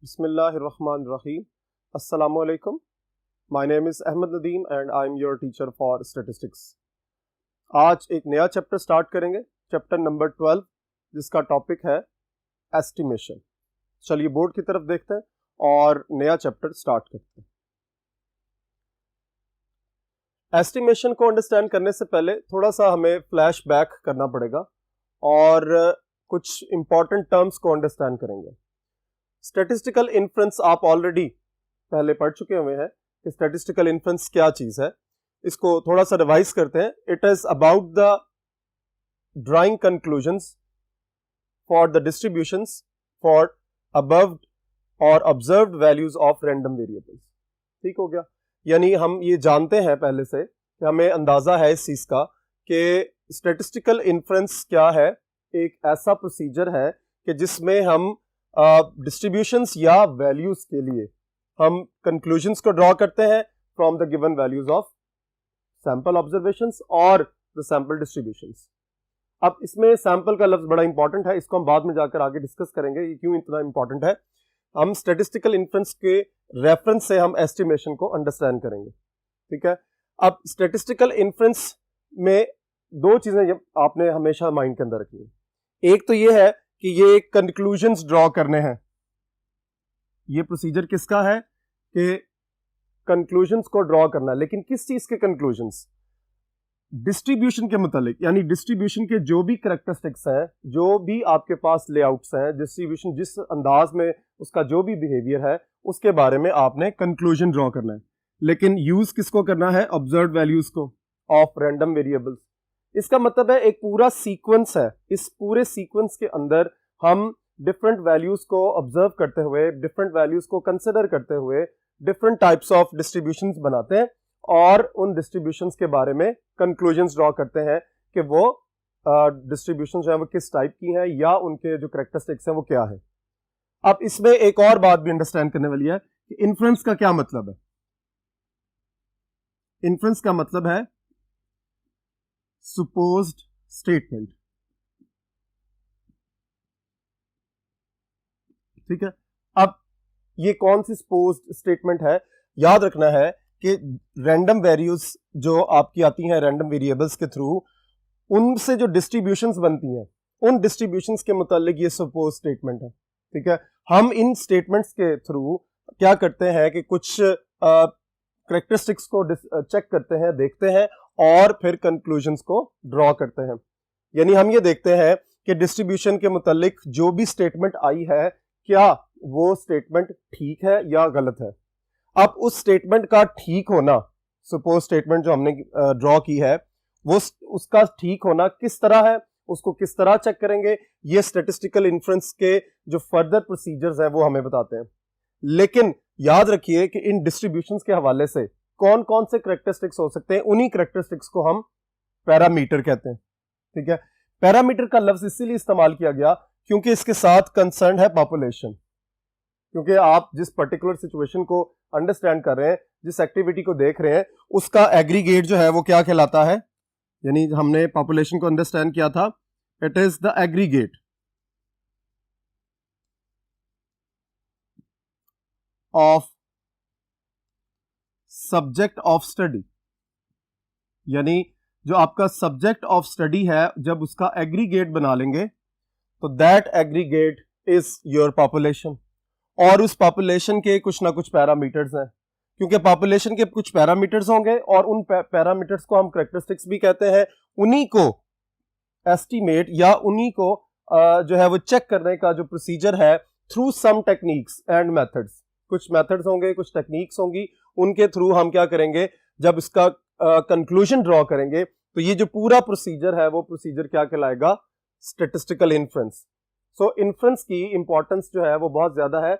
Bismillahirrahmanirrahim. Assalamu alaikum. My name is Ahmed Nadeem and I am your teacher for statistics. आज एक नया chapter start करेंगे, chapter number 12, जिसका topic है estimation. चलिए बोर्ड की तरफ देखते हैं और नया चैप्टर स्टार्ट करते हैं. एस्टिमेशन को अंडरस्टैंड करने से पहले थोड़ा सा हमें फ्लैश बैक करना पड़ेगा और कुछ इंपॉर्टेंट टर्म्स को अंडरस्टैंड करेंगे. स्टैटिस्टिकल इन्फ्रेंस आप ऑलरेडी पहले पढ़ चुके हुए हैं कि स्टैटिस्टिकल इन्फ्रेंस क्या चीज है. इसको थोड़ा सा रिवाइज करते हैं. It is about the drawing conclusions for the distributions for above और observed values of random variables. ठीक हो गया. यानी हम ये जानते हैं पहले से कि हमें अंदाजा है इस चीज का कि स्टैटिस्टिकल इन्फ्रेंस क्या है. एक ऐसा प्रोसीजर है कि जिसमें हम डिस्ट्रीब्यूशंस या वैल्यूज के लिए हम कंक्लूजन्स को ड्रॉ करते हैं from the given values of sample observations और द सैंपल डिस्ट्रीब्यूशंस. अब इसमें सैंपल का लफ्ज बड़ा इंपॉर्टेंट है, इसको हम बाद में जाकर आगे डिस्कस करेंगे ये क्यों इतना इंपॉर्टेंट है. हम स्टैटिस्टिकल इन्फ्रेंस के रेफरेंस से हम एस्टिमेशन को अंडरस्टैंड करेंगे. ठीक है. अब स्टैटिस्टिकल इन्फ्रेंस में दो चीजें आपने हमेशा माइंड के अंदर रखनी है. एक तो ये है कि ये कंक्लूजन्स ड्रॉ करने हैं. ये प्रोसीजर किसका है कि कंक्लूजन्स को ड्रॉ करना है. लेकिन किस चीज के कंक्लूजन्स? डिस्ट्रीब्यूशन के मुतालिक. यानी डिस्ट्रीब्यूशन के जो भी करैक्टरिस्टिक्स हैं, जो भी आपके पास लेआउट्स हैं, डिस्ट्रीब्यूशन जिस अंदाज में उसका जो भी बिहेवियर है उसके बारे में आपने कंक्लूजन ड्रॉ करना है. लेकिन यूज किसको करना है? ऑब्जर्व्ड वैल्यूज को ऑफ रैंडम वेरिएबल्स. इसका मतलब है एक पूरा सीक्वेंस है. इस पूरे सीक्वेंस के अंदर हम डिफरेंट वैल्यूज को ऑब्जर्व करते हुए, डिफरेंट वैल्यूज को कंसिडर करते हुए डिफरेंट टाइप्स ऑफ डिस्ट्रीब्यूशंस बनाते हैं और उन डिस्ट्रीब्यूशंस के बारे में कंक्लूजन्स ड्रॉ करते हैं कि वो डिस्ट्रीब्यूशंस जो है वो किस टाइप की हैं या उनके जो करैक्टरिस्टिक्स हैं वो क्या है. अब इसमें एक और बात भी अंडरस्टैंड करने वाली है कि इन्फ्रेंस का क्या मतलब है. इन्फ्रेंस का मतलब है supposed statement. ठीक है. अब ये कौन सी supposed statement है? याद रखना है कि रैंडम वैल्यूज जो आपकी आती हैं रैंडम वेरिएबल्स के थ्रू, उनसे जो डिस्ट्रीब्यूशंस बनती हैं उन डिस्ट्रीब्यूशंस के मुतालिक ये supposed statement है. ठीक है. हम इन स्टेटमेंट्स के थ्रू क्या करते हैं कि कुछ करैक्टरिस्टिक्स को चेक करते हैं, देखते हैं और फिर कंक्लूजन्स को ड्रॉ करते हैं. यानी हम ये देखते हैं कि डिस्ट्रीब्यूशन के मुतालिक जो भी स्टेटमेंट आई है क्या वो स्टेटमेंट ठीक है या गलत है. अब उस स्टेटमेंट का ठीक होना, सपोज स्टेटमेंट जो हमने ड्रॉ की है वो उसका ठीक होना किस तरह है, उसको किस तरह चेक करेंगे, ये स्टैटिस्टिकल इन्फ्रेंस के जो फर्दर प्रोसीजर्स हैं वो हमें बताते हैं. लेकिन याद रखिए कि इन डिस्ट्रीब्यूशंस के हवाले से कौन कौन से करैक्टरिस्टिक्स हो सकते हैं, उन्हीं करैक्टरिस्टिक्स को हम पैरामीटर कहते हैं. ठीक है. पैरामीटर का लफ्ज इसीलिए इस्तेमाल किया गया क्योंकि इसके साथ कंसर्न है पॉपुलेशन. क्योंकि आप जिस पर्टिकुलर सिचुएशन को अंडरस्टैंड कर रहे हैं, जिस एक्टिविटी को देख रहे हैं, उसका एग्रीगेट जो है वो क्या कहलाता है. यानी हमने पॉपुलेशन को अंडरस्टैंड किया था, it is the aggregate of subject of study. यानी जो आपका सब्जेक्ट ऑफ स्टडी है, जब उसका एग्रीगेट बना लेंगे तो that aggregate is your population. और उस पॉपुलेशन के कुछ ना कुछ पैरामीटर्स हैं, क्योंकि पॉपुलेशन के कुछ पैरामीटर्स होंगे और उन पैरामीटर्स को हम करैक्टरिस्टिक्स भी कहते हैं. उन्हीं को एस्टिमेट या उन्हीं को जो है वो चेक करने का जो प्रोसीजर है through some techniques and methods. कुछ मेथड्स होंगे, कुछ टेक्निक्स होंगी, उनके थ्रू हम क्या करेंगे, जब इसका कंक्लूजन ड्रॉ करेंगे तो ये जो पूरा प्रोसीजर है वो प्रोसीजर क्या कहलाएगा? Statistical inference. सो इन्फ्रेंस की इंपॉर्टेंस जो है वो बहुत ज्यादा है.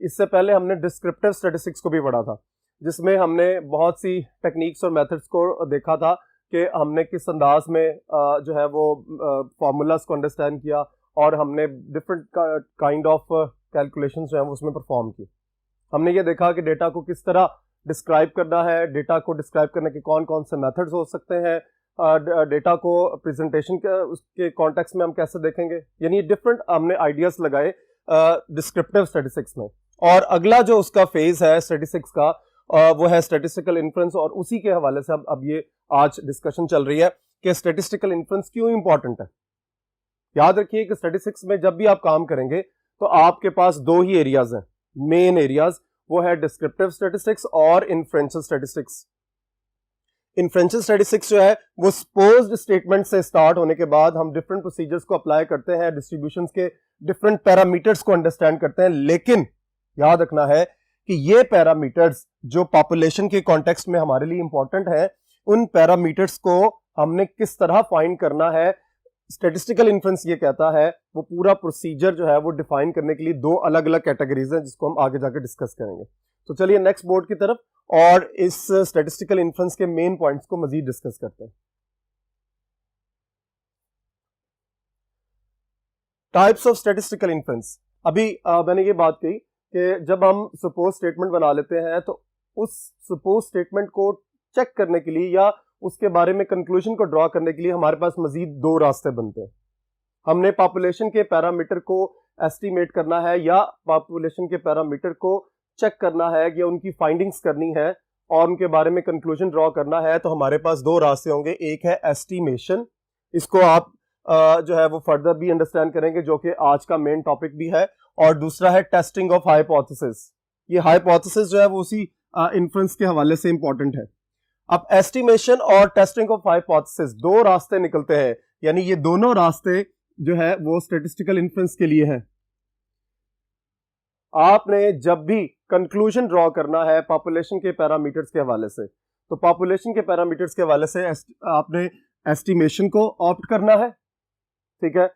इससे पहले हमने डिस्क्रिप्टिव स्टैटिस्टिक्स को भी पढ़ा था, जिसमें हमने बहुत सी टेक्निक्स और मेथड्स को देखा था कि हमने किस अंदाज में जो है वो फॉर्मूलाज को अंडरस्टैंड किया और हमने डिफरेंट काइंड ऑफ कैलकुलेशंस जो है उसमें परफॉर्म की. हमने ये देखा कि डेटा को किस तरह डिस्क्राइब करना है, डेटा को डिस्क्राइब करने के कौन कौन से मेथड्स हो सकते हैं, डेटा को प्रेजेंटेशन के उसके कॉन्टेक्स्ट में हम कैसे देखेंगे. यानी डिफरेंट हमने आइडियाज लगाए डिस्क्रिप्टिव स्टैटिस्टिक्स में. और अगला जो उसका फेज है स्टैटिस्टिक्स का वो है स्टैटिस्टिकल इन्फ्रेंस, और उसी के हवाले से अब ये आज डिस्कशन चल रही है कि स्टैटिस्टिकल इन्फ्रेंस क्यों इंपॉर्टेंट है। याद रखिए कि स्टैटिस्टिक्स में जब भी आप काम करेंगे तो आपके पास दो ही एरियाज हैं, मेन एरियाज, वो है डिस्क्रिप्टिव स्टैटिस्टिक्स और इन्फ्रेंशियल स्टैटिस्टिक्स। इन्फ्रेंशियल स्टैटिस्टिक्स जो है वो सपोज्ड स्टेटमेंट से स्टार्ट होने के बाद हम डिफरेंट प्रोसीजर्स को अप्लाई करते हैं, डिस्ट्रीब्यूशंस के डिफरेंट पैरामीटर्स को अंडरस्टैंड करते हैं, लेकिन याद रखना है कि ये पैरामीटर्स जो पॉपुलेशन के कॉन्टेक्स्ट में हमारे लिए इंपॉर्टेंट है, उन पैरामीटर्स को हमने किस तरह फाइंड करना है, स्टैटिस्टिकल इन्फ्रेंस ये कहता है वो पूरा प्रोसीजर जो है वो डिफाइन करने के लिए दो अलग अलग कैटेगरीज हैं जिसको हम आगे जाकर डिस्कस करेंगे। तो चलिए नेक्स्ट बोर्ड की तरफ और इस स्टैटिस्टिकल इन्फ्रेंस के मेन पॉइंट्स को मजीद डिस्कस करते हैं। Types of statistical inference. अभी मैंने ये बात कही कि जब हम सपोज स्टेटमेंट बना लेते हैं तो उस सपोज स्टेटमेंट को चेक करने के लिए या उसके बारे में कंक्लूजन को ड्रॉ करने के लिए हमारे पास मजीद दो रास्ते बनते हैं। हमने पॉपुलेशन के पैरामीटर को एस्टिमेट करना है या पॉपुलेशन के पैरामीटर को चेक करना है या उनकी फाइंडिंग्स करनी है और उनके बारे में कंक्लूजन ड्रॉ करना है, तो हमारे पास दो रास्ते होंगे। एक है एस्टिमेशन, इसको आप जो है वो फर्दर भी अंडरस्टैंड करेंगे जो कि आज का मेन टॉपिक भी है, और दूसरा है टेस्टिंग ऑफ हाइपोथेसिस। ये हाइपोथेसिस जो है वो उसी इन्फ्रेंस के हवाले से इंपॉर्टेंट है। अब एस्टिमेशन और टेस्टिंग ऑफ हाइपोथेसिस दो रास्ते निकलते हैं, यानी ये दोनों रास्ते जो है वो स्टैटिस्टिकल इन्फ्रेंस के लिए हैं। आपने जब भी कंक्लूजन ड्रॉ करना है पॉपुलेशन के पैरामीटर्स के हवाले से, तो पॉपुलेशन के पैरामीटर्स के हवाले से आपने एस्टिमेशन को ऑप्ट करना है, ठीक है,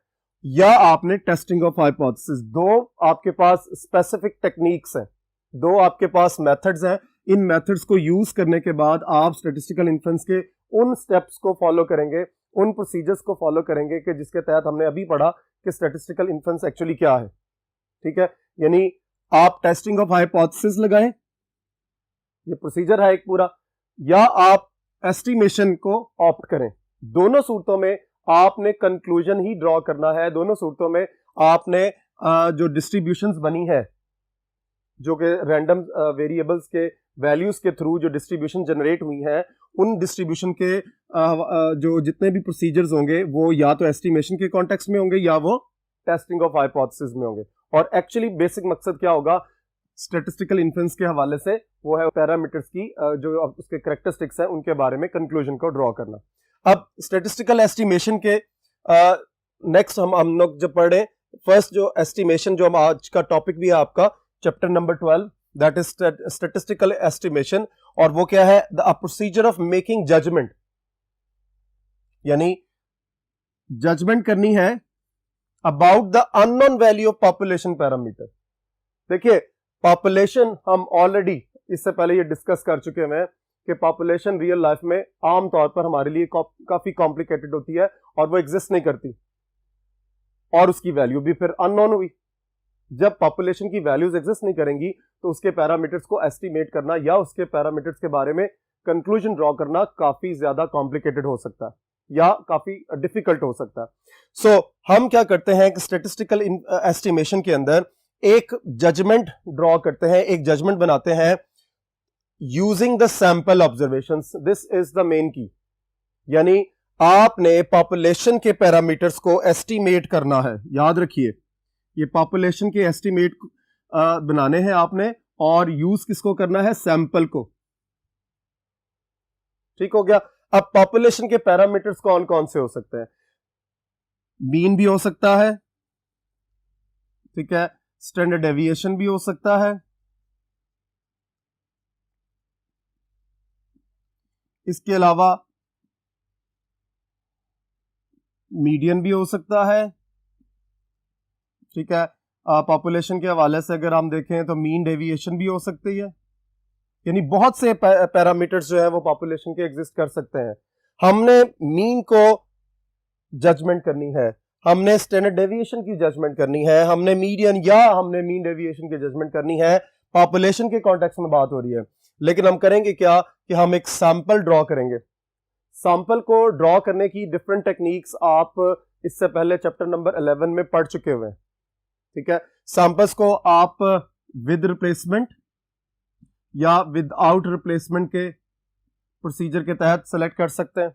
या आपने टेस्टिंग ऑफ हाइपोथेसिस। दो आपके पास स्पेसिफिक टेक्निक्स हैं, दो आपके पास मेथड्स हैं। इन मेथड्स को यूज करने के बाद आप स्टैटिस्टिकल इन्फ्रेंस के उन स्टेप्स को फॉलो करेंगे, उन प्रोसीजर्स को फॉलो करेंगे कि जिसके तहत हमने अभी पढ़ा कि स्टैटिस्टिकल इन्फ्रेंस एक्चुअली क्या है, ठीक है। यानी आप टेस्टिंग ऑफ हाइपोथेसिस लगाएं, ये प्रोसीजर है एक पूरा, या आप एस्टिमेशन को ऑप्ट करें। दोनों सूरतों में आपने कंक्लूजन ही ड्रॉ करना है। दोनों सूरतों में आपने जो डिस्ट्रीब्यूशंस बनी है, जो कि रैंडम वेरिएबल्स के वैल्यूज के थ्रू जो डिस्ट्रीब्यूशन जनरेट हुई है, उन डिस्ट्रीब्यूशन के जो जितने भी प्रोसीजर्स होंगे वो या तो एस्टिमेशन के कॉन्टेक्स्ट में होंगे या वो टेस्टिंग ऑफ हाइपोथेसिस में होंगे। और एक्चुअली बेसिक मकसद क्या होगा स्टैटिस्टिकल इन्फ्रेंस के हवाले से, वो है पैरामीटर्स की जो उसके कैरेक्टरिस्टिक्स हैं उनके बारे में कंक्लूजन को ड्रॉ करना। अब स्टैटिस्टिकल एस्टिमेशन के नेक्स्ट हम लोग जब पढ़े, फर्स्ट जो एस्टिमेशन जो हम आज का टॉपिक भी है आपका chapter number 12, that is statistical estimation, और वो क्या है, the procedure of making judgement, यानी जजमेंट करनी है about the unknown value of population parameter. देखिए पॉपुलेशन हम ऑलरेडी इससे पहले ये डिस्कस कर चुके हैं कि पॉपुलेशन रियल लाइफ में आम तौर पर हमारे लिए काफी कॉम्प्लिकेटेड होती है और वो एग्जिस्ट नहीं करती, और उसकी वैल्यू भी फिर अननोन हुई। जब पॉपुलेशन की वैल्यूज एग्जिस्ट नहीं करेंगी तो उसके पैरामीटर्स को एस्टिमेट करना या उसके पैरामीटर्स के बारे में कंक्लूजन ड्रॉ करना काफी ज्यादा कॉम्प्लिकेटेड हो सकता है या काफी डिफिकल्ट हो सकता है। सो हम क्या करते हैं कि स्टैटिस्टिकल एस्टिमेशन के अंदर एक जजमेंट ड्रॉ करते हैं, एक जजमेंट बनाते हैं using the sample observations. This is the main की, यानी आपने पॉपुलेशन के पैरामीटर्स को एस्टिमेट करना है। याद रखिए ये पॉपुलेशन के एस्टिमेट बनाने हैं आपने, और यूज किसको करना है, सैंपल को। ठीक हो गया। अब पॉपुलेशन के पैरामीटर्स कौन कौन से हो सकते हैं, मीन भी हो सकता है, ठीक है, स्टैंडर्ड डेविएशन भी हो सकता है, इसके अलावा मीडियन भी हो सकता है, ठीक है। पॉपुलेशन के हवाले से अगर हम देखें तो मीन डेविएशन भी हो सकती है, यानी बहुत से पैरामीटर्स जो है वो पॉपुलेशन के एग्जिस्ट कर सकते हैं। हमने मीन को जजमेंट करनी है, हमने स्टैंडर्ड डेविएशन की जजमेंट करनी है, हमने मीडियन या हमने मीन डेविएशन की जजमेंट करनी है। पॉपुलेशन के कॉन्टेक्स्ट में बात हो रही है, लेकिन हम करेंगे क्या कि हम एक सैंपल ड्रॉ करेंगे। सैंपल को ड्रॉ करने की डिफरेंट टेक्निक्स आप इससे पहले चैप्टर नंबर 11 में पढ़ चुके हुए हैं, ठीक है। सैंपल्स को आप विद रिप्लेसमेंट या विदाउट रिप्लेसमेंट के प्रोसीजर के तहत सेलेक्ट कर सकते हैं।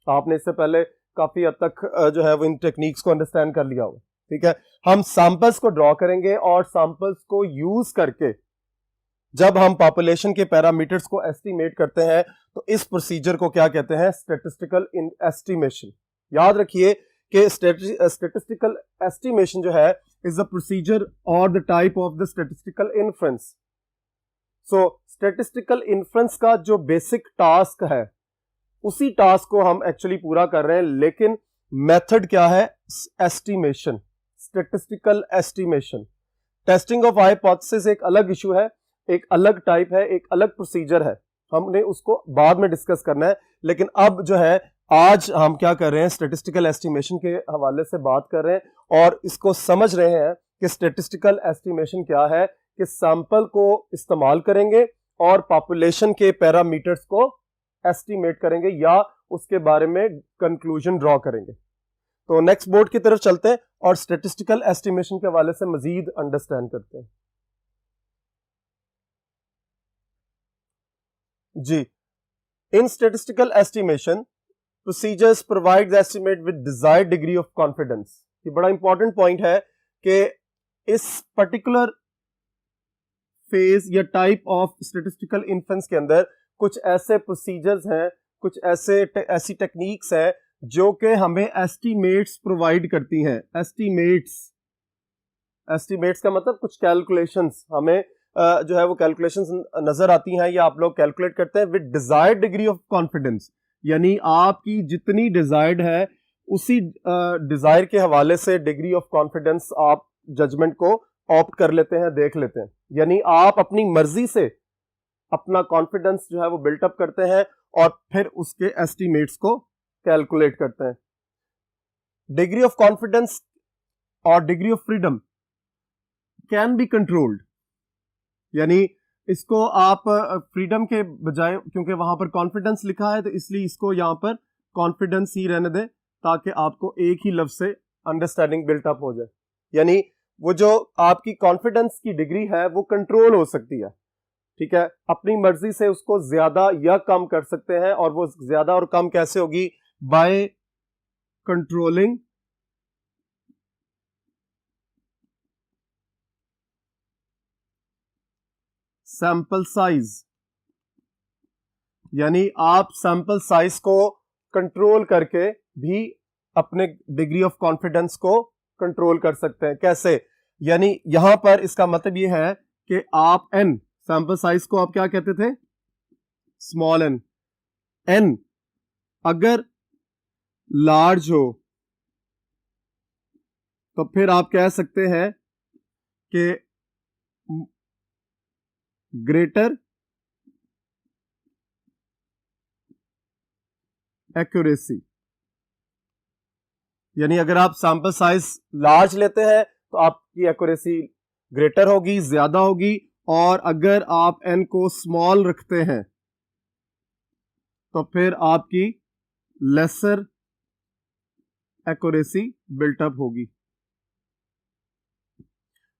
आपने इससे पहले काफी हद तक जो है वो इन टेक्निक्स को अंडरस्टैंड कर लिया हो। ठीक है, हम सैंपल्स को ड्रॉ करेंगे और सैंपल्स को यूज करके जब हम पॉपुलेशन के पैरामीटर्स को एस्टिमेट करते हैं तो इस प्रोसीजर को क्या कहते हैं, स्टैटिस्टिकल एस्टिमेशन। याद रखिए कि स्टैटिस्टिकल एस्टिमेशन जो है इज द प्रोसीजर और the type of the statistical inference. So statistical inference का जो बेसिक टास्क है उसी टास्क को हम एक्चुअली पूरा कर रहे हैं, लेकिन मेथड क्या है, estimation, statistical estimation. Testing of hypothesis एक अलग इशू है, एक अलग टाइप है, एक अलग प्रोसीजर है, हमने उसको बाद में डिस्कस करना है। लेकिन अब जो है आज हम क्या कर रहे हैं, स्टैटिस्टिकल एस्टिमेशन के हवाले से बात कर रहे हैं और इसको समझ रहे हैं कि स्टैटिस्टिकल एस्टिमेशन क्या है, कि सैंपल को इस्तेमाल करेंगे और पॉपुलेशन के पैरामीटर्स को एस्टिमेट करेंगे या उसके बारे में कंक्लूजन ड्रॉ करेंगे। तो नेक्स्ट बोर्ड की तरफ चलते हैं और स्टैटिस्टिकल एस्टिमेशन के हवाले से मजीद अंडरस्टैंड करते हैं। जी, in statistical estimation procedures provide the estimate with desired degree of confidence. ये बड़ा इंपॉर्टेंट पॉइंट है कि इस पर्टिकुलर फेज या टाइप ऑफ स्टैटिस्टिकल इन्फ्रेंस के अंदर कुछ ऐसे प्रोसीजर्स हैं, कुछ ऐसी टेक्निक्स हैं जो कि हमें एस्टिमेट्स प्रोवाइड करती हैं। एस्टिमेट्स का मतलब कुछ कैलकुलेशंस हमें जो है वो कैलकुलेशंस नजर आती हैं या आप लोग कैलकुलेट करते हैं with desired degree of confidence, यानी आपकी जितनी डिजायर्ड है उसी डिजायर के हवाले से डिग्री ऑफ कॉन्फिडेंस आप जजमेंट को ऑप्ट कर लेते हैं, देख लेते हैं। यानी आप अपनी मर्जी से अपना कॉन्फिडेंस जो है वो बिल्टअप करते हैं और फिर उसके एस्टिमेट्स को कैलकुलेट करते हैं। डिग्री ऑफ कॉन्फिडेंस और degree of freedom can be controlled, यानी इसको आप फ्रीडम के बजाय, क्योंकि वहां पर कॉन्फिडेंस लिखा है तो इसलिए इसको यहां पर कॉन्फिडेंस ही रहने दें ताकि आपको एक ही लफ्ज से अंडरस्टैंडिंग बिल्टअप हो जाए। यानी वो जो आपकी कॉन्फिडेंस की डिग्री है वो कंट्रोल हो सकती है। ठीक है, अपनी मर्जी से उसको ज्यादा या कम कर सकते हैं और वो ज्यादा और कम कैसे होगी, बाय कंट्रोलिंग सैंपल साइज। यानी आप सैंपल साइज को कंट्रोल करके भी अपने डिग्री ऑफ कॉन्फिडेंस को कंट्रोल कर सकते हैं। कैसे, यानी यहां पर इसका मतलब यह है कि आप एन, सैंपल साइज को आप क्या कहते थे, स्मॉल एन, एन अगर लार्ज हो तो फिर आप कह सकते हैं कि ग्रेटर एक्यूरेसी। यानी अगर आप सैंपल साइज लार्ज लेते हैं तो आपकी एक्यूरेसी ग्रेटर होगी, ज्यादा होगी, और अगर आप एन को स्मॉल रखते हैं तो फिर आपकी लेसर एक्यूरेसी बिल्टअप होगी।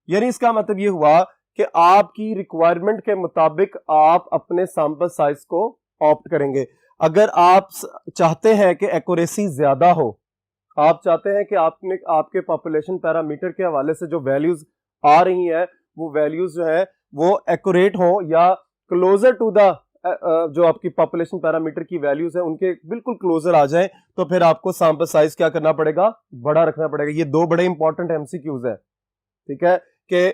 यानी इसका मतलब यह हुआ कि आपकी रिक्वायरमेंट के मुताबिक आप अपने सैंपल साइज को ऑप्ट करेंगे। अगर आप चाहते हैं कि एक्यूरेसी ज्यादा हो, आप चाहते हैं कि आपके पॉपुलेशन पैरामीटर के हवाले से जो वैल्यूज आ रही हैं वो वैल्यूज जो है वो एक्यूरेट हो या क्लोजर टू द जो आपकी पॉपुलेशन पैरामीटर की वैल्यूज है उनके बिल्कुल क्लोजर आ जाए, तो फिर आपको सैंपल साइज क्या करना पड़ेगा, बड़ा रखना पड़ेगा। ये दो बड़े इंपॉर्टेंट एमसीक्यूज है। ठीक है, कि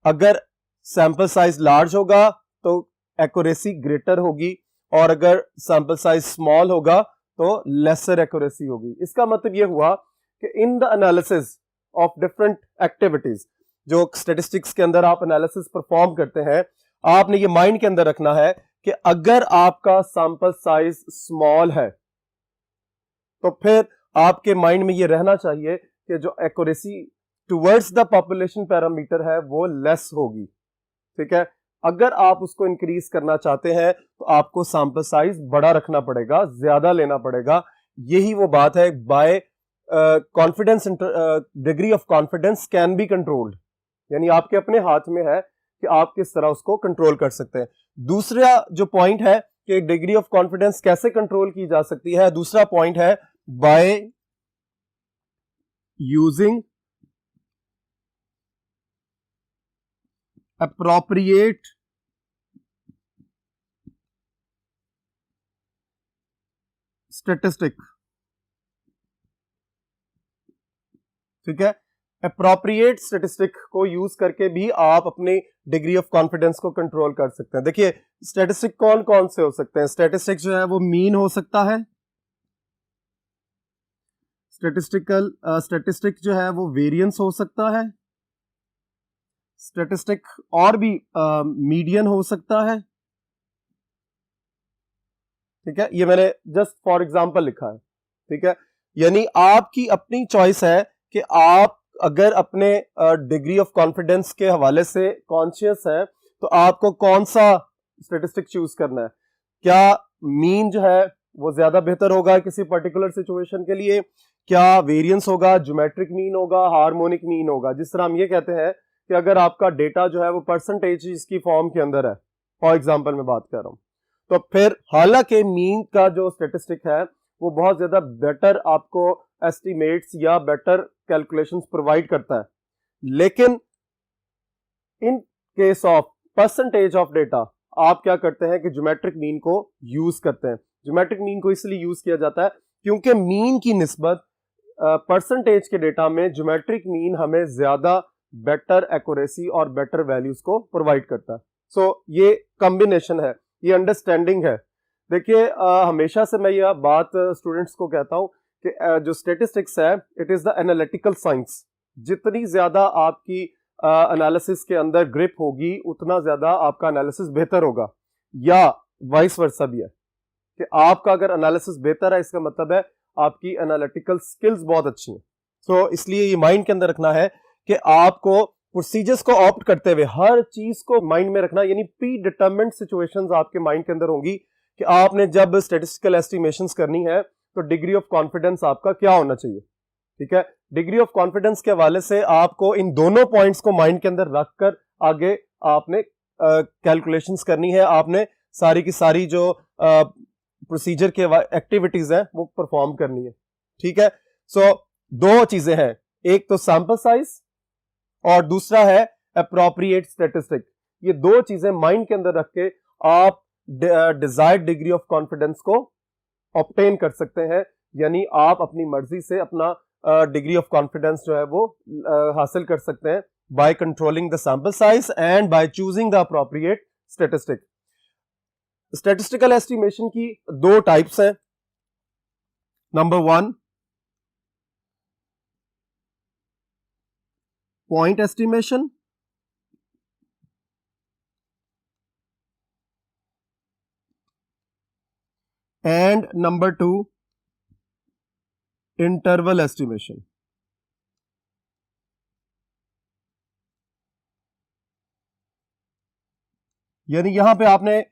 अगर सैंपल साइज लार्ज होगा तो एक्यूरेसी ग्रेटर होगी और अगर सैंपल साइज स्मॉल होगा तो लेसर एक्यूरेसी होगी। इसका मतलब यह हुआ कि in the analysis of different activities, जो स्टैटिस्टिक्स के अंदर आप एनालिसिस परफॉर्म करते हैं, आपने ये माइंड के अंदर रखना है कि अगर आपका सैंपल साइज स्मॉल है तो फिर आपके माइंड में ये रहना चाहिए कि जो accuracy towards the population parameter है वो लेस होगी। ठीक है, अगर आप उसको इंक्रीज करना चाहते हैं तो आपको सैंपल साइज बड़ा रखना पड़ेगा, ज्यादा लेना पड़ेगा। यही वो बात है, by confidence degree of confidence can be controlled. यानी आपके अपने हाथ में है कि आप किस तरह उसको कंट्रोल कर सकते हैं। दूसरा जो पॉइंट है कि डिग्री ऑफ कॉन्फिडेंस कैसे कंट्रोल की जा सकती है, दूसरा पॉइंट है बाय यूजिंग appropriate statistic। ठीक है, अप्रोप्रिएट स्टेटिस्टिक को यूज करके भी आप अपनी डिग्री ऑफ कॉन्फिडेंस को कंट्रोल कर सकते हैं। देखिए स्टेटिस्टिक कौन कौन से हो सकते हैं, स्टेटिस्टिक जो है वो मीन हो सकता है, स्टेटिस्टिक जो है वो वेरिएंस हो सकता है, स्टेटिस्टिक और भी मीडियन हो सकता है। ठीक है, ये मैंने जस्ट फॉर एग्जांपल लिखा है। ठीक है, यानी आपकी अपनी चॉइस है कि आप अगर अपने डिग्री ऑफ कॉन्फिडेंस के हवाले से कॉन्शियस है तो आपको कौन सा स्टेटिस्टिक चूज करना है। क्या मीन जो है वो ज्यादा बेहतर होगा किसी पर्टिकुलर सिचुएशन के लिए, क्या वेरिएंस होगा, ज्योमेट्रिक मीन होगा, हार्मोनिक मीन होगा। जिस तरह हम ये कहते हैं कि अगर आपका डेटा जो है वो परसेंटेज की फॉर्म के अंदर है, फॉर एग्जांपल मैं बात कर रहा हूं, तो फिर हालांकि मीन का जो स्टेटिस्टिक है वो बहुत ज्यादा बेटर आपको एस्टिमेट्स या बेटर कैलकुलेशंस प्रोवाइड करता है, लेकिन in case of percentage of data आप क्या करते हैं कि ज्योमेट्रिक मीन को यूज करते हैं। ज्योमेट्रिक मीन को इसलिए यूज किया जाता है क्योंकि मीन की निस्बत परसेंटेज के डेटा में ज्योमेट्रिक मीन हमें ज्यादा बेटर एक्यूरेसी और बेटर वैल्यूज को प्रोवाइड करता है। सो ये कॉम्बिनेशन है, ये अंडरस्टैंडिंग है। देखिए हमेशा से मैं यह बात स्टूडेंट्स को कहता हूं कि जो स्टेटिस्टिक्स है it is the analytical science. जितनी ज्यादा आपकी एनालिसिस के अंदर ग्रिप होगी उतना ज्यादा आपका एनालिसिस बेहतर होगा, या वाइस वर्सा भी है कि आपका अगर एनालिसिस बेहतर है इसका मतलब है आपकी एनालिटिकल स्किल्स बहुत अच्छी हैं। सो इसलिए ये माइंड के अंदर रखना है कि आपको प्रोसीजर्स को ऑप्ट करते हुए हर चीज को माइंड में रखना, यानी प्री डिटरमिन्ड सिचुएशंस आपके माइंड के अंदर होंगी कि आपने जब स्टैटिस्टिकल एस्टिमेशंस करनी है तो डिग्री ऑफ कॉन्फिडेंस आपका क्या होना चाहिए। ठीक है, डिग्री ऑफ कॉन्फिडेंस के हवाले से आपको इन दोनों पॉइंट्स को माइंड के अंदर रखकर आगे आपने कैलकुलेशंस करनी है, आपने सारी की सारी जो प्रोसीजर के एक्टिविटीज हैं वो परफॉर्म करनी है। ठीक है, सो दो चीजें हैं, एक तो सैंपल साइज और दूसरा है एप्रोप्रिएट स्टैटिस्टिक। ये दो चीजें माइंड के अंदर रख के आप डिजायर्ड डिग्री ऑफ कॉन्फिडेंस को ऑब्टेन कर सकते हैं, यानी आप अपनी मर्जी से अपना डिग्री ऑफ कॉन्फिडेंस जो है वो हासिल कर सकते हैं by controlling the sample size and by choosing the appropriate statistic. Statistical estimation की दो टाइप्स हैं। Number 1 point estimation, and number 2 interval estimation. यानी यहां पे आपने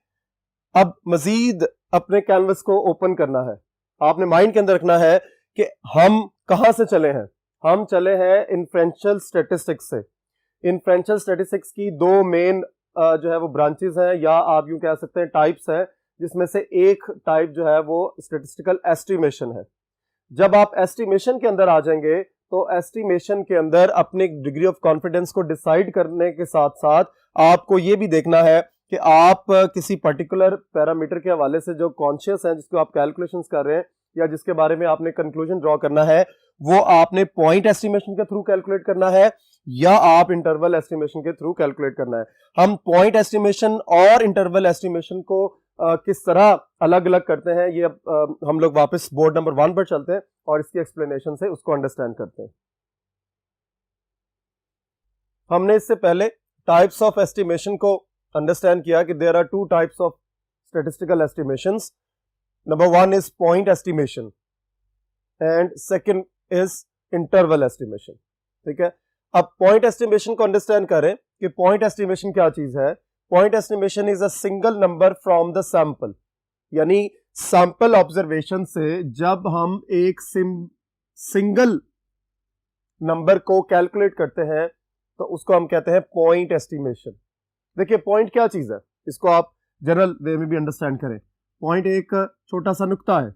अब मजीद अपने कैनवस को ओपन करना है, आपने माइंड के अंदर रखना है कि हम कहां से चले हैं। हम चले हैं इन्फ्रेंशियल स्टैटिस्टिक्स से। इन्फ्रेंशियल स्टैटिस्टिक्स की दो मेन जो है वो ब्रांचेस हैं, या आप यूं कह सकते हैं टाइप्स हैं, जिसमें से एक टाइप जो है वो स्टैटिस्टिकल एस्टिमेशन है। जब आप एस्टिमेशन के अंदर आ जाएंगे तो एस्टिमेशन के अंदर अपने डिग्री ऑफ कॉन्फिडेंस को डिसाइड करने के साथ साथ आपको ये भी देखना है कि आप किसी पर्टिकुलर पैरामीटर के हवाले से जो कॉन्शियस है, जिसको आप कैलकुलेशंस कर रहे हैं या जिसके बारे में आपने कंक्लूजन ड्रॉ करना है, वो आपने पॉइंट एस्टिमेशन के थ्रू कैलकुलेट करना है या आप इंटरवल एस्टिमेशन के थ्रू कैलकुलेट करना है। हम पॉइंट एस्टिमेशन और इंटरवल एस्टिमेशन को किस तरह अलग अलग करते हैं, ये हम लोग वापस बोर्ड नंबर 1 पर चलते हैं और इसकी एक्सप्लेनेशन से उसको अंडरस्टैंड करते हैं। हमने इससे पहले टाइप्स ऑफ एस्टिमेशन को अंडरस्टैंड किया कि there are 2 types of statistical estimations. Number 1 is point estimation and second is interval estimation. ठीक है, अब पॉइंट एस्टिमेशन को अंडरस्टैंड करें कि पॉइंट एस्टिमेशन क्या चीज है। Point estimation is a single number from the sample, यानी सैंपल ऑब्जर्वेशन से जब हम एक सिंगल नंबर को कैलकुलेट करते हैं तो उसको हम कहते हैं पॉइंट एस्टिमेशन। देखिए पॉइंट क्या चीज है, इसको आप जनरल वे में भी अंडरस्टैंड करें। पॉइंट एक छोटा सा नुक्ता है,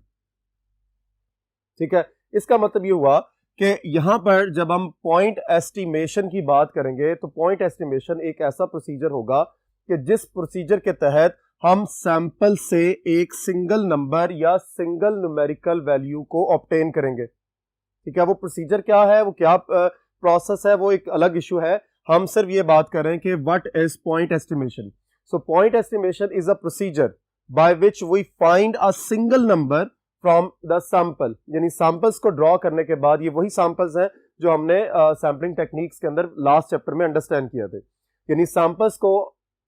ठीक है। इसका मतलब ये हुआ कि यहां पर जब हम पॉइंट एस्टिमेशन की बात करेंगे तो पॉइंट एस्टिमेशन एक ऐसा प्रोसीजर होगा कि जिस प्रोसीजर के तहत हम सैंपल से एक सिंगल नंबर या सिंगल न्यूमेरिकल वैल्यू को ऑब्टेन करेंगे, ठीक है। वो प्रोसीजर क्या है, वो क्या प्रोसेस है, वो एक अलग इशू है। हम सिर्फ ये बात कर रहे हैं कि what is point estimation. So point estimation is a procedure by which we find a single number from the sample, यानी सैंपल्स को ड्रॉ करने के बाद, ये वही सैंपल्स हैं जो हमने सैम्पलिंग टेक्निक्स के अंदर लास्ट चैप्टर में अंडरस्टैंड किए थे। यानी सैंपल्स को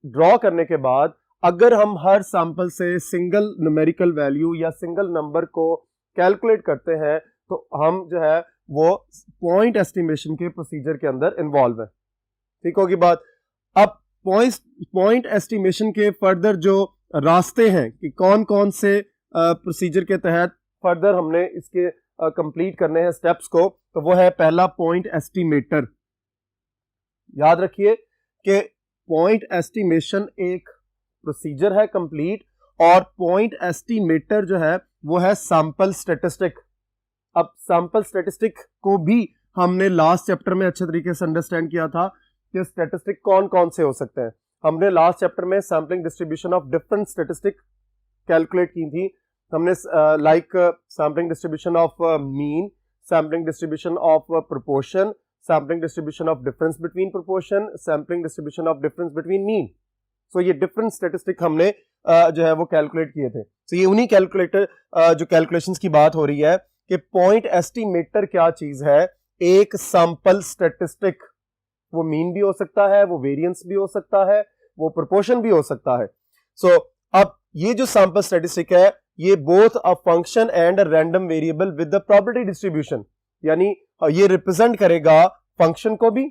ड्रॉ करने के बाद अगर हम हर सैंपल से सिंगल न्यूमेरिकल वैल्यू या सिंगल नंबर को कैलकुलेट करते हैं तो हम जो है वो पॉइंट एस्टिमेशन के प्रोसीजर के अंदर इन्वॉल्व है, ठीक होगी बात। अब पॉइंट एस्टिमेशन के फर्दर जो रास्ते हैं कि कौन कौन से प्रोसीजर के तहत फर्दर हमने इसके कंप्लीट करने हैं स्टेप्स को, तो वो है पहला पॉइंट एस्टिमेटर। याद रखिए कि पॉइंट एस्टिमेशन एक प्रोसीजर है कंप्लीट, और पॉइंट एस्टिमेटर जो है वो है सैंपल स्टैटिस्टिक। अब सैंपल स्टैटिस्टिक को भी हमने लास्ट चैप्टर में अच्छे तरीके से अंडरस्टैंड किया था कि स्टैटिस्टिक कौन कौन से हो सकते हैं। हमने लास्ट चैप्टर में sampling distribution of different statistic calculate की थी। हमने like sampling distribution of mean, sampling distribution of proportion, sampling distribution of difference between proportion, sampling distribution of difference between mean. So ये डिफरेंट स्टैटिस्टिक हमने जो है वो calculate किए थे। तो ये उन्हीं कैलकुलेटर जो कैलकुलेशंस की बात हो रही है कि पॉइंट एस्टिमेटर क्या चीज है, एक सैंपल स्टैटिस्टिक। वो मीन भी हो सकता है, वो वेरिएंस भी हो सकता है, वो प्रोपोर्शन भी हो सकता है। सो अब ये जो सैंपल स्टैटिस्टिक है ये both a function and a random variable with the probability distribution, यानी ये रिप्रेजेंट करेगा फंक्शन को भी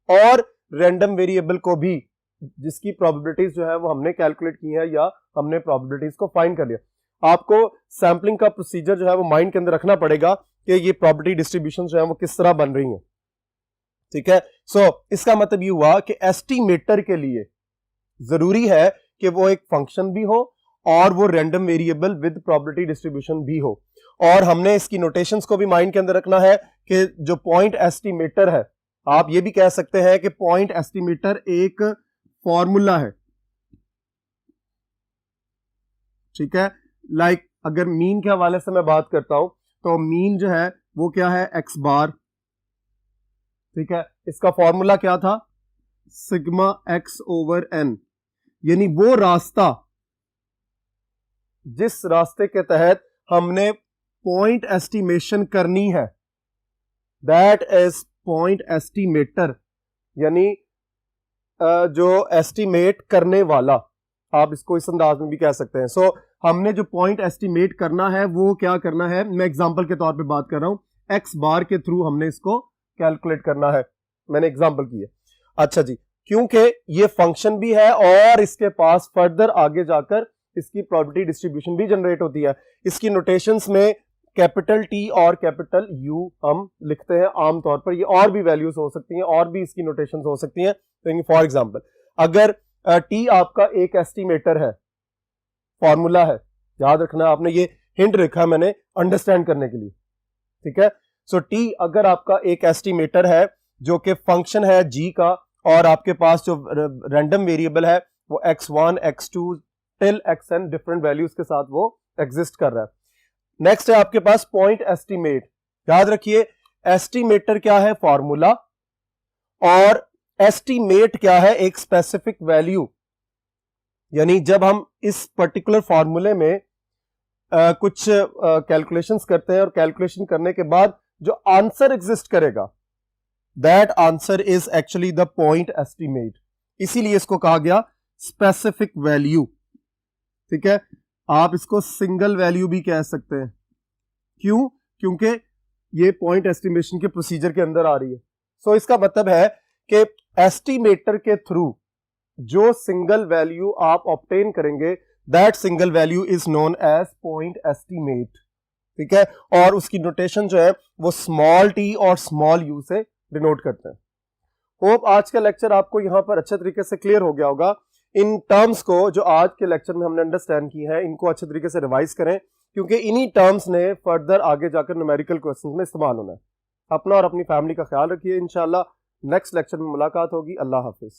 और रैंडम वेरिएबल को भी, जिसकी प्रोबेबिलिटीज जो है वो हमने कैलकुलेट की है या हमने प्रोबेबिलिटीज को फाइंड कर लिया। आपको सैम्पलिंग का प्रोसीजर जो है वो माइंड के अंदर रखना पड़ेगा कि ये प्रोबेबिलिटी डिस्ट्रीब्यूशन जो है वो किस तरह बन रही है, ठीक है। सो इसका मतलब ये हुआ कि एस्टिमेटर के लिए जरूरी है कि वो एक फंक्शन भी हो और वो random variable with probability distribution भी हो। और हमने इसकी नोटेशंस को भी माइंड के अंदर रखना है कि जो पॉइंट एस्टिमेटर है, आप ये भी कह सकते हैं कि पॉइंट एस्टिमेटर एक फॉर्मूला है, ठीक है। लाइक अगर मीन के हवाले से मैं बात करता हूं तो मीन जो है वो क्या है, एक्स बार, ठीक है। इसका फॉर्मूला क्या था, सिग्मा एक्स ओवर एन, यानी वो रास्ता जिस रास्ते के तहत हमने पॉइंट एस्टिमेशन करनी है, दैट इज पॉइंट एस्टिमेटर, यानी जो एस्टिमेट करने वाला, आप इसको इस अंदाज में भी कह सकते हैं। सो हमने जो पॉइंट एस्टिमेट करना है वो क्या करना है, मैं एग्जांपल के तौर पे बात कर रहा हूं, एक्स बार के थ्रू हमने इसको कैलकुलेट करना है, मैंने एग्जांपल की है। अच्छा जी, क्योंकि ये फंक्शन भी है और इसके पास फर्दर आगे जाकर इसकी प्रोबेबिलिटी डिस्ट्रीब्यूशन भी जनरेट होती है। इसकी नोटेशंस में कैपिटल टी और कैपिटल यू हम लिखते हैं आमतौर पर, ये और भी वैल्यूज हो सकती हैं और भी इसकी नोटेशंस हो सकती हैं। तो फॉर एग्जांपल अगर टी आपका एक एस्टिमेटर है, फॉर्मूला है, याद रखना, आपने ये हिंट रखा मैंने अंडरस्टैंड करने के लिए, ठीक है। सो टी अगर आपका एक एस्टिमेटर है जो कि फंक्शन है जी का, और आपके पास जो रैंडम वेरिएबल है वो x1 x2 till xn different values के साथ वो एग्जिस्ट कर रहा है। नेक्स्ट है आपके पास पॉइंट एस्टिमेट। याद रखिए एस्टिमेटर क्या है, फॉर्मूला, और एस्टिमेट क्या है, एक स्पेसिफिक वैल्यू। यानी जब हम इस पर्टिकुलर फॉर्मूले में कुछ कैलकुलेशंस करते हैं और कैलकुलेशन करने के बाद जो आंसर एग्जिस्ट करेगा, that answer is actually the point estimate, इसीलिए इसको कहा गया स्पेसिफिक वैल्यू, ठीक है। आप इसको सिंगल वैल्यू भी कह सकते हैं, क्यों, क्योंकि ये पॉइंट एस्टिमेशन के प्रोसीजर के अंदर आ रही है। सो इसका मतलब है कि एस्टिमेटर के थ्रू जो सिंगल वैल्यू आप ऑब्टेन करेंगे, that single value is known as point estimate, ठीक है। और उसकी नोटेशन जो है वो स्मॉल टी और स्मॉल यू से डिनोट करते हैं। होप आज का लेक्चर आपको यहाँ पर अच्छे तरीके से क्लियर हो गया होगा। इन टर्म्स को जो आज के लेक्चर में हमने अंडरस्टैंड की है, इनको अच्छे तरीके से रिवाइज करें, क्योंकि इन्हीं टर्म्स ने फर्दर आगे जाकर न्यूमेरिकल क्वेश्चंस में इस्तेमाल होना है। अपना और अपनी फैमिली का ख्याल रखिए। इंशाल्लाह नेक्स्ट लेक्चर में मुलाकात होगी। अल्लाह हाफिज।